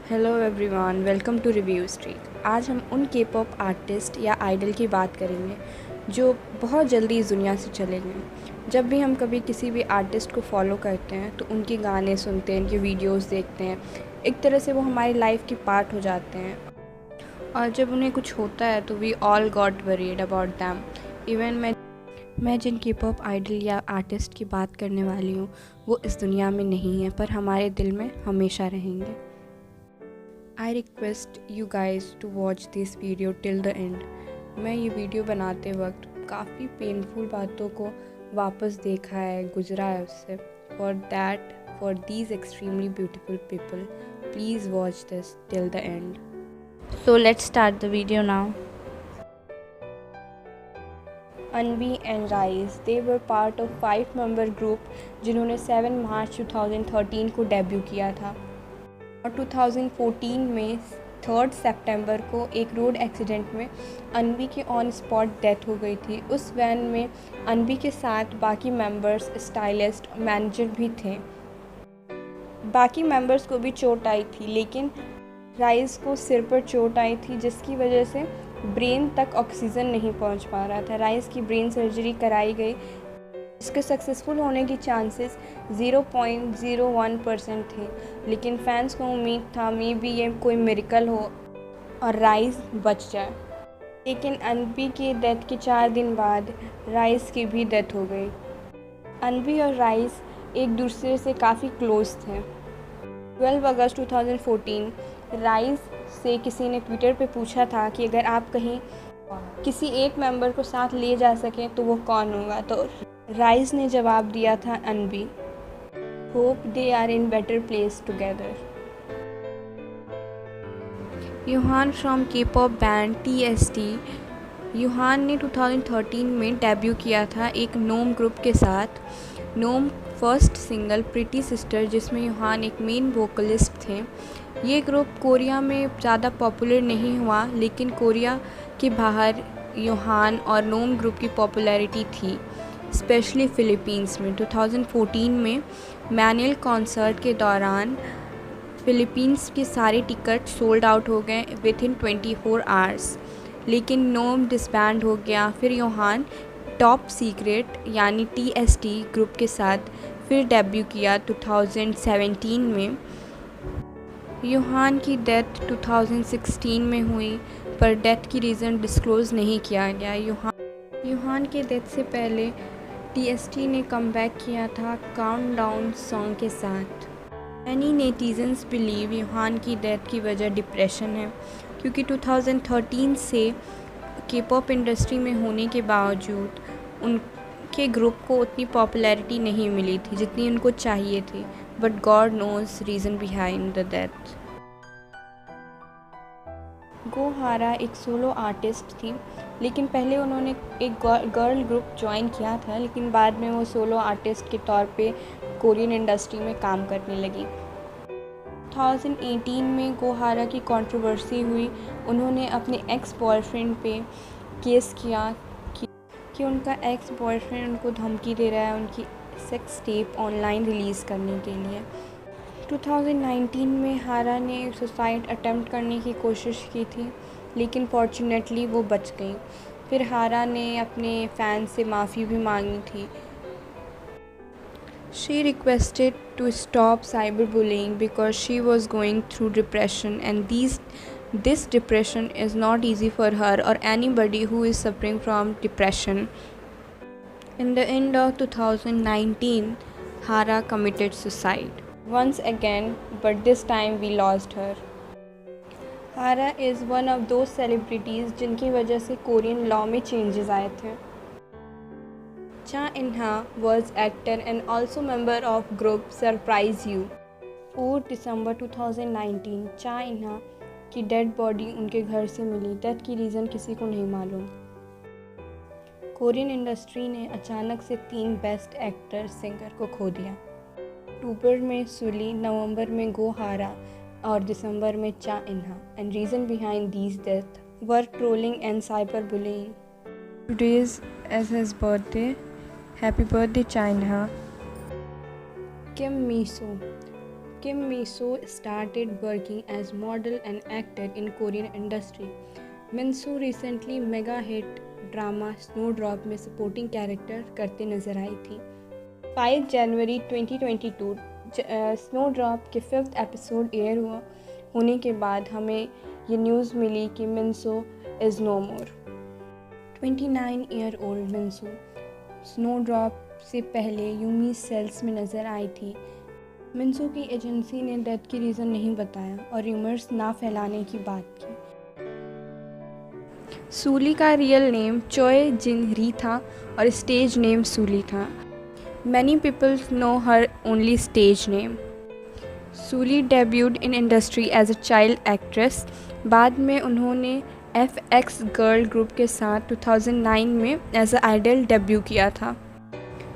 Hello everyone, welcome to Review Street. आज हम उन के पॉप आर्टिस्ट या आइडल की बात करेंगे जो बहुत जल्दी इस दुनिया से चले गए। जब भी हम कभी किसी भी आर्टिस्ट को फॉलो करते हैं तो उनके गाने सुनते हैं, उनके वीडियोस देखते हैं, एक तरह से वो हमारी लाइफ की पार्ट हो जाते हैं। और जब उन्हें कुछ होता है तो we all got worried about them. Even मैं जिन के पॉप आइडल या आर्टिस्ट की बात करने वाली हूँ वो इस दुनिया में नहीं है, पर हमारे दिल में हमेशा रहेंगे। I request you guys to watch this video till the end। मैं ये वीडियो बनाते वक्त काफ़ी पेनफुल बातों को वापस देखा है, गुजरा है उससे। For these extremely beautiful people, please watch this till the end। So let's start the video now। Anvi and rise, they were part of 5-member group जिन्होंने 7 मार्च 2013 को डेब्यू किया था और 2014 में 3 सितंबर को एक रोड एक्सीडेंट में अनवी की ऑन स्पॉट डेथ हो गई थी। उस वैन में अनवी के साथ बाकी मेंबर्स, स्टाइलिस्ट, मैनेजर भी थे। बाकी मेंबर्स को भी चोट आई थी, लेकिन राइज को सिर पर चोट आई थी जिसकी वजह से ब्रेन तक ऑक्सीजन नहीं पहुंच पा रहा था। राइज की ब्रेन सर्जरी कराई गई, इसके सक्सेसफुल होने की चांसेस 0.01% थे, लेकिन फैंस को उम्मीद था मे बी ये कोई मिरेकल हो और राइज बच जाए। लेकिन अनवी की डेथ के 4 दिन बाद राइज की भी डेथ हो गई। अनवी और राइज एक दूसरे से काफ़ी क्लोज थे। 12 अगस्त 2014 राइज से किसी ने ट्विटर पे पूछा था कि अगर आप कहीं किसी एक मेंबर को साथ ले जा सकें तो वो कौन होगा, तो राइज ने जवाब दिया था Anvi. Hope they are in better place together. Yuhan from K pop band TST। Yuhan ने 2013 में डेब्यू किया था एक नोम ग्रुप के साथ। नोम फर्स्ट सिंगल प्रिटी सिस्टर, जिसमें यूहान एक मेन वोकलिस्ट थे। ये ग्रुप कोरिया में ज़्यादा पॉपुलर नहीं हुआ, लेकिन कोरिया के बाहर यूहान और नोम ग्रुप की पॉपुलैरिटी थी, स्पेशली फ़िलीपींस में। 2014 में मैनुअल कॉन्सर्ट के दौरान फ़िलीपींस के सारे टिकट सोल्ड आउट हो गए विथिन 24 आवर्स, लेकिन नोम डिसबैंड हो गया। फिर यूहान टॉप सीक्रेट यानी TST ग्रुप के साथ फिर डेब्यू किया 2017 में। यूहान की डेथ 2016 में हुई, पर डेथ की रीज़न डिस्क्लोज़ नहीं किया गया। यूहान के डेथ से पहले TST ने कमबैक किया था काउंटडाउन सॉन्ग के साथ। मैनी नेटिजन्स बिलीव यूहान की डेथ की वजह डिप्रेशन है, क्योंकि 2013 से के पॉप इंडस्ट्री में होने के बावजूद उनके ग्रुप को उतनी पॉपुलैरिटी नहीं मिली थी जितनी उनको चाहिए थी। But God knows reason behind the death. Goo Hara एक सोलो आर्टिस्ट थी, लेकिन पहले उन्होंने एक गर्ल ग्रुप ज्वाइन किया था, लेकिन बाद में वो सोलो आर्टिस्ट के तौर पे कोरियन इंडस्ट्री में काम करने लगी। 2018 में गो हारा की कंट्रोवर्सी हुई। उन्होंने अपने एक्स बॉयफ्रेंड पे केस किया कि उनका एक्स बॉयफ्रेंड उनको धमकी दे रहा है उनकी सेक्स टेप ऑनलाइन रिलीज़ करने के लिए। 2019 में हारा ने सुसाइड अटेम्प्ट करने की कोशिश की थी, लेकिन फॉर्चुनेटली वो बच गई। फिर हारा ने अपने फैंस से माफ़ी भी मांगी थी। She requested to stop cyberbullying because she was going through depression, and this depression is not easy for her or anybody who is suffering from depression. In the end of 2019, Hara committed suicide once again, but this time we lost her। Hara is one of those celebrities जिनकी वजह से Korean law में changes आए थे। Cha In-ha was actor and also member of group Surprise You। 4 दिसंबर 2019 चा इन्हा की dead body उनके घर से मिली। डेथ की रीज़न किसी को नहीं मालूम। कोरियन इंडस्ट्री ने अचानक से 3 बेस्ट एक्टर सिंगर को खो दिया। अक्टूबर में सुली, नवंबर में गो हारा और दिसंबर में चा इन्हा। And reason behind these death were trolling and cyber bullying. Today is his birthday। Happy birthday, China। Kim Minsoo. Kim Min-soo started working as model and actor in Korean industry. Min-soo recently mega hit drama snowdrop में supporting character करते नजर आई थी। 5 जनवरी 2022 snowdrop के 5th episode air होने के बाद हमें ये न्यूज़ मिली कि Minso is no more. 29 year old Minso Snowdrop से पहले यूमी सेल्स में नज़र आई थी। मिन-सो की एजेंसी ने डेथ की रीज़न नहीं बताया और र्यूमर्स ना फैलाने की बात की। सूली का रियल नेम चोए जिन री था और स्टेज नेम सूली था। Many people know her only stage name. Sulli debuted in industry as a child actress. बाद में उन्होंने FX गर्ल ग्रुप के साथ 2009 में एज अ आइडल डेब्यू किया था।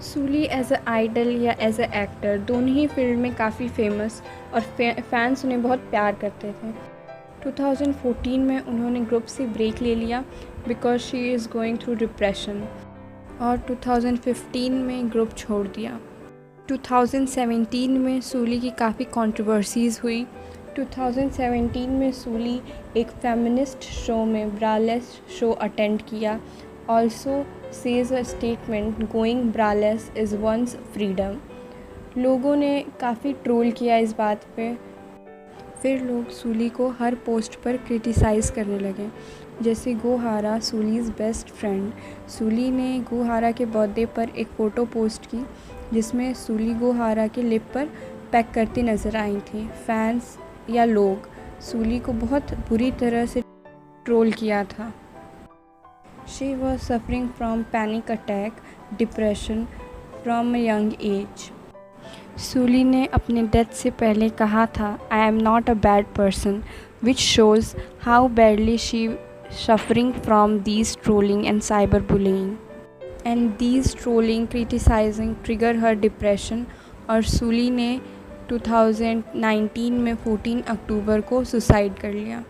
सूली एज अ आइडल या एज अ एक्टर दोनों ही फील्ड में काफ़ी फेमस और फैंस उन्हें बहुत प्यार करते थे। 2014 में उन्होंने ग्रुप से ब्रेक ले लिया because she is going through depression और 2015 में ग्रुप छोड़ दिया। 2017 में सूली की काफ़ी कंट्रोवर्सीज़ हुई। 2017 में सूली एक फेमिनिस्ट शो में ब्रालेस शो अटेंड किया। Also says a statement going braless is once freedom. लोगों ने काफ़ी ट्रोल किया इस बात पे। फिर लोग सूली को हर पोस्ट पर क्रिटिसाइज़ करने लगे, जैसे गोहारा सूलीज़ बेस्ट फ्रेंड। सूली ने गोहारा के बर्थडे पर एक फ़ोटो पोस्ट की जिसमें सूली गोहारा के लिप पर पैक करती नज़र आई थी। फैंस या लोग सूली को बहुत बुरी तरह से ट्रोल किया था। She was suffering from panic attack depression from a young age. Sulli ने अपने डेथ से पहले कहा था, I am not a bad person, which shows how badly she suffering from these trolling and cyber bullying and these trolling criticising trigger her depression. और Sulli ने 2019 में 14 अक्टूबर को सुसाइड कर लिया।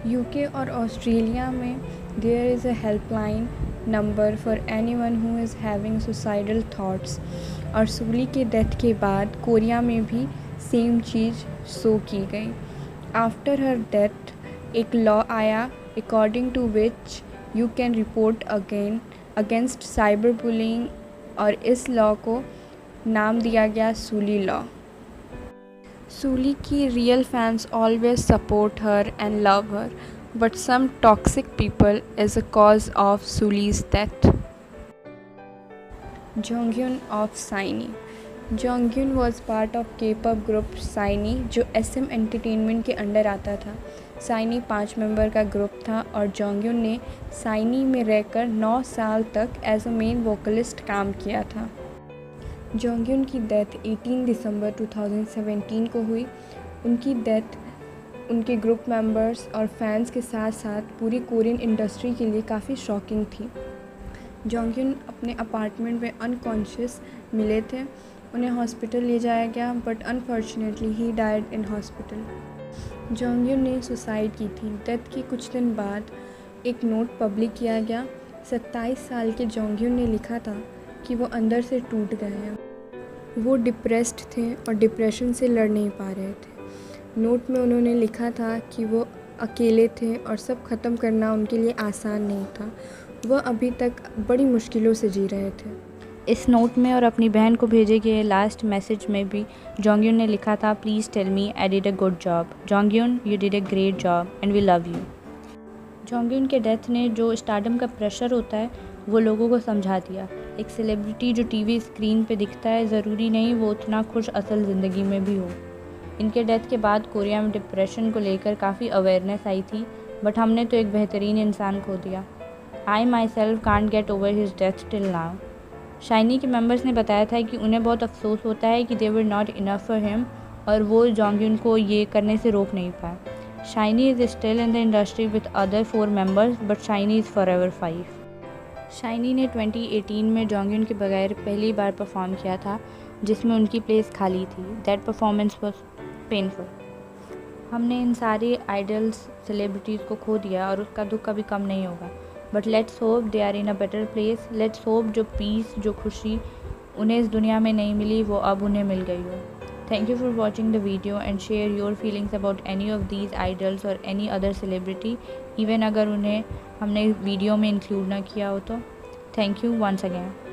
UK और ऑस्ट्रेलिया में there is a helpline number for anyone who is having suicidal thoughts. और Sulli के डेथ के बाद कोरिया में भी सेम चीज़ शो की गई। आफ्टर हर डेथ एक लॉ आया according to which you can report against cyber bullying और इस लॉ को नाम दिया गया सूली लॉ। सूली की real fans always support her and love her, but some toxic people is a cause of Sulli's डेथ। Jonghyun of SHINee. Jonghyun was part of K-pop group SHINee जो SM एंटरटेनमेंट के under आता था। Saini 5 member का group था और जोंगhyun ने साइनी में रहकर 9 साल तक एज अ मेन वोकलिस्ट काम किया था। जोंगhyun की डेथ 18 दिसंबर 2017 को हुई। उनकी डेथ उनके ग्रुप मेंबर्स और फैंस के साथ साथ पूरी कोरियन इंडस्ट्री के लिए काफ़ी शॉकिंग थी। जोंगhyun अपने अपार्टमेंट में अनकॉन्शियस मिले थे। उन्हें हॉस्पिटल ले जाया गया but unfortunately he died in hospital. Jonghyun ने सुसाइड की थी। डेथ के कुछ दिन बाद एक नोट पब्लिक किया गया। 27 साल के जोंगhyun ने लिखा था कि वो अंदर से टूट गए हैं। वो डिप्रेस्ड थे और डिप्रेशन से लड़ नहीं पा रहे थे। नोट में उन्होंने लिखा था कि वो अकेले थे और सब ख़त्म करना उनके लिए आसान नहीं था। वह अभी तक बड़ी मुश्किलों से जी रहे थे। इस नोट में और अपनी बहन को भेजे गए लास्ट मैसेज में भी जोंगhyun ने लिखा था, please tell me I did a good job. Jonghyun you did a great job and we love you. Jonghyun के डेथ ने जो स्टारडम का प्रेशर होता है वो लोगों को समझा दिया। एक सेलिब्रिटी जो टीवी स्क्रीन पे दिखता है ज़रूरी नहीं वो उतना खुश असल ज़िंदगी में भी हो। इनके डेथ के बाद कोरिया में डिप्रेशन को लेकर काफ़ी अवेयरनेस आई थी, बट हमने तो एक बेहतरीन इंसान खो दिया। I myself can't get over his death till now. SHINee के मेंबर्स ने बताया था कि उन्हें बहुत अफसोस होता है कि they were not enough for him और वो जोंगhyun को ये करने से रोक नहीं पाए। Shiny is still in the industry with other 4 members but shiny is for ever 5। Shiny ने 2018 में जोंगhyun के बगैर पहली बार परफॉर्म किया था जिसमें उनकी प्लेस खाली थी। That performance was painful. हमने इन सारे आइडल्स सेलिब्रिटीज़ को खो दिया और उसका दुख कभी कम नहीं होगा, but let's hope they are in a better place. Let's hope जो पीस जो खुशी उन्हें इस दुनिया में नहीं मिली वो अब उन्हें मिल गई हो। Thank you for watching the video and share your feelings about any of these idols or any other celebrity, even अगर उन्हें हमने वीडियो में इंक्लूड ना किया हो तो. Thank you once again.